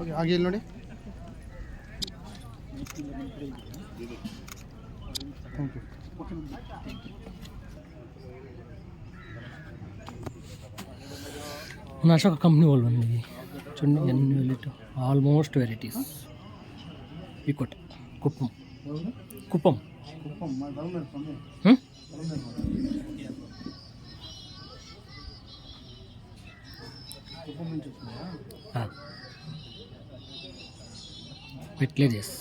Okay ಹಾಗೆ ಇಲ್ಲಿ ನೋಡಿ. Thank you. మన అశోక కంపెనీ వాళ్ళు అండి చూడండి ఎన్ని వెళ్ళేటు ఆల్మోస్ట్ వెరైటీస్. ఇకోట కుప్పం కుప్పం ఫెర్టిలైజర్స్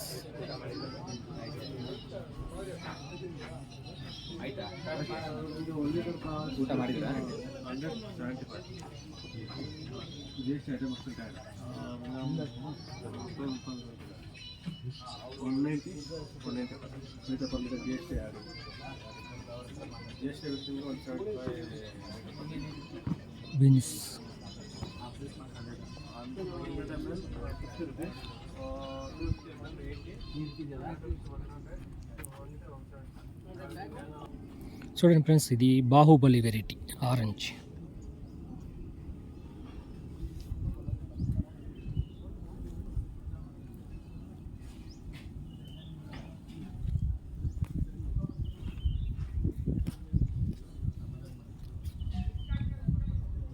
ಊಟ ಮಾಡಿದ್ರಾ? GST ಐಟಮ್ ಅಷ್ಟೇ 190 with upon the GST added. GST everything 175 beans. చూడండి ఫ్రెండ్స్, ఇది బాహుబలి వెరైటీ ఆరెంజ్.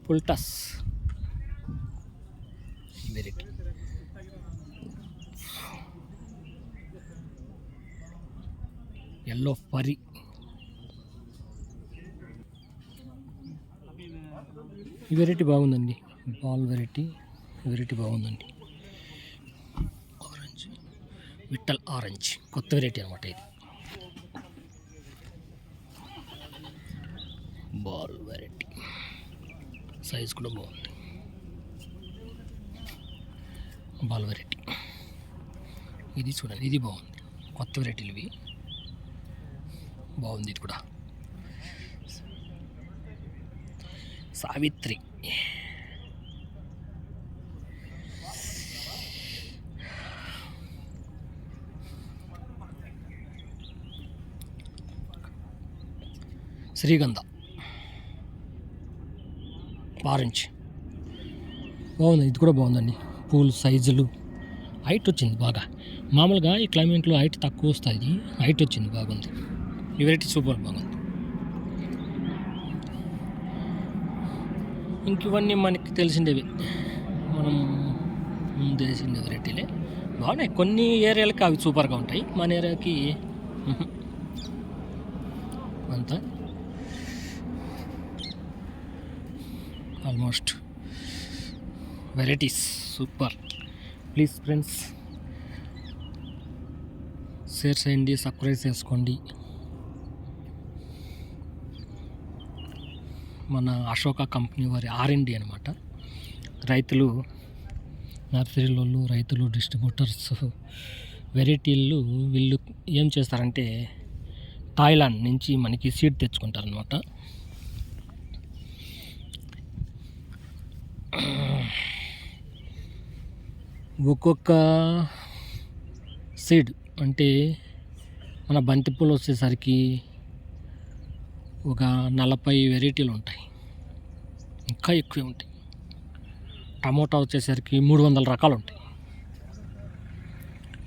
పుల్టస్ వెరైటీ. ఎల్లో పరి. ఈ వెరైటీ బాగుందండి, బాల్ వెరైటీ. వెరైటీ బాగుందండి. ఆరెంజ్, విట్టల్ ఆరెంజ్ కొత్త వెరైటీ అనమాట ఇది. బాల్ వెరైటీ సైజ్ కూడా బాగుంది. బాల్ వెరైటీ ఇది చూడండి, ఇది బాగుంది. కొత్త వెరైటీలు ఇవి, బాగుంది ఇది కూడా. సావిత్రి, శ్రీగంధ, ఆరెంజ్ బాగుంది. ఇది కూడా బాగుందండి. పూలు సైజులు, హైట్ వచ్చింది బాగా. మామూలుగా ఈ క్లైమేట్లో హైట్ తక్కువ వస్తుంది, హైట్ వచ్చింది, బాగుంది. ఈ వెరైటీ సూపర్ బాగుంది. ఇంక ఇవన్నీ మనకి తెలిసిండేవి, మనం తెలిసిండే వెరైటీలే బాగున్నాయి. కొన్ని ఏరియాలకి అవి సూపర్గా ఉంటాయి, మన ఏరియాకి అంతా almost varieties super. Please friends share చేయండి, సబ్స్క్రైబ్ చేసుకోండి. మన అశోక కంపెనీ వారి R&D అనమాట. రైతులు, నర్సరీలలో రైతులు, డిస్ట్రిబ్యూటర్స్, వెరైటీలు వీళ్ళు ఏం చేస్తారంటే థాయిలాండ్ నుంచి మనకి సీడ్ తెచ్చుకుంటారనమాట. ఒక్కొక్క సీడ్ అంటే మన బంతిపూలు వచ్చేసరికి ఒక 40 వెరైటీలు ఉంటాయి, ఇంకా ఎక్కువే ఉంటాయి. టమోటా వచ్చేసరికి 300 రకాలు ఉంటాయి.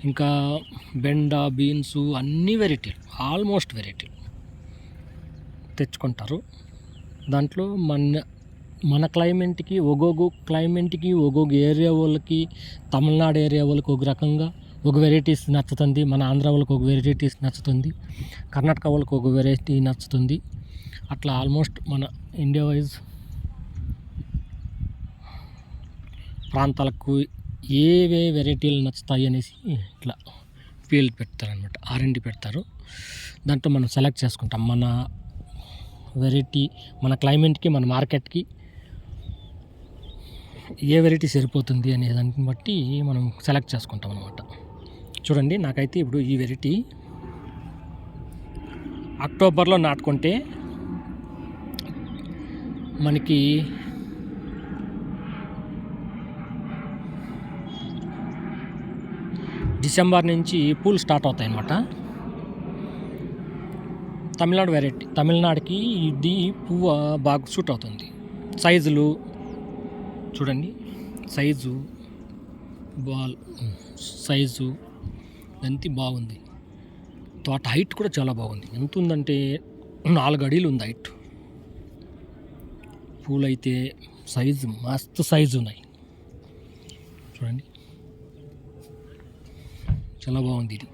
ఇంకా బెండ, బీన్స్ అన్ని వెరైటీలు, ఆల్మోస్ట్ వెరైటీలు తెచ్చుకుంటారు. దాంట్లో మన క్లైమేట్కి, ఒక్కొక్క క్లైమేట్కి, ఒక్కొక్క ఏరియా వాళ్ళకి, తమిళనాడు ఏరియా వాళ్ళకి ఒక రకంగా ఒక వెరైటీస్ నచ్చుతుంది, మన ఆంధ్ర వాళ్ళకి ఒక వెరైటీస్ నచ్చుతుంది, కర్ణాటక వాళ్ళకి ఒక వెరైటీ నచ్చుతుంది. అట్లా ఆల్మోస్ట్ మన ఇండియా వైజ్ ప్రాంతాలకు ఏవే వెరైటీలు నచ్చుతాయి అనేసి ఇట్లా ఫీల్డ్ పెడతారనమాట, R&D పెడతారు. దాంట్లో మనం సెలెక్ట్ చేసుకుంటాం మన వెరైటీ, మన క్లైమేట్కి, మన మార్కెట్కి ఏ వెరైటీ సరిపోతుంది అనే దాన్ని బట్టి మనం సెలెక్ట్ చేసుకుంటాం అనమాట. చూడండి, నాకైతే ఇప్పుడు ఈ వెరైటీ అక్టోబర్లో నాటుకుంటే మనకి డిసెంబర్ నుంచి పూలు స్టార్ట్ అవుతాయి అన్నమాట. తమిళనాడు వెరైటీ, తమిళనాడుకి ఇది పువ్వు బాగా సూట్ అవుతుంది. సైజులు చూడండి, సైజు బాల్ సైజు అంతా బాగుంది. తోట హైట్ కూడా చాలా బాగుంది. ఎంత ఉందంటే 4 అడుగులు ఉంది హైట్. పూలు అయితే సైజు మస్తు సైజు ఉన్నాయి చూడండి, చాలా బాగుంది ఇది.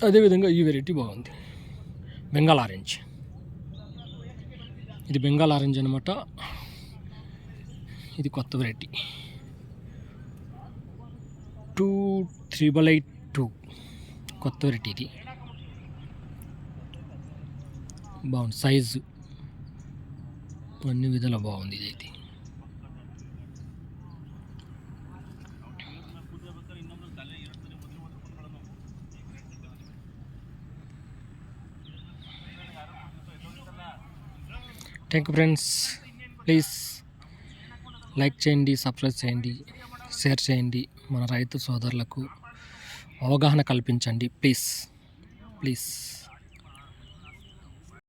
అదేవిధంగా ఈ వెరైటీ బాగుంది, బెంగాల్ ఆరెంజ్. ఇది బెంగాల్ ఆరెంజ్ అనమాట. ఇది కొత్త వెరైటీ 2382 కొత్త వెరైటీ. ఇది బాగుంది, సైజు అన్ని విధాలా బాగుంది ఇది అయితే. Thank you friends. Please like చేయండి, సబ్స్క్రైబ్ చేయండి, షేర్ చేయండి. మన రైతు సోదరులకు అవగాహన కల్పించండి ప్లీజ్.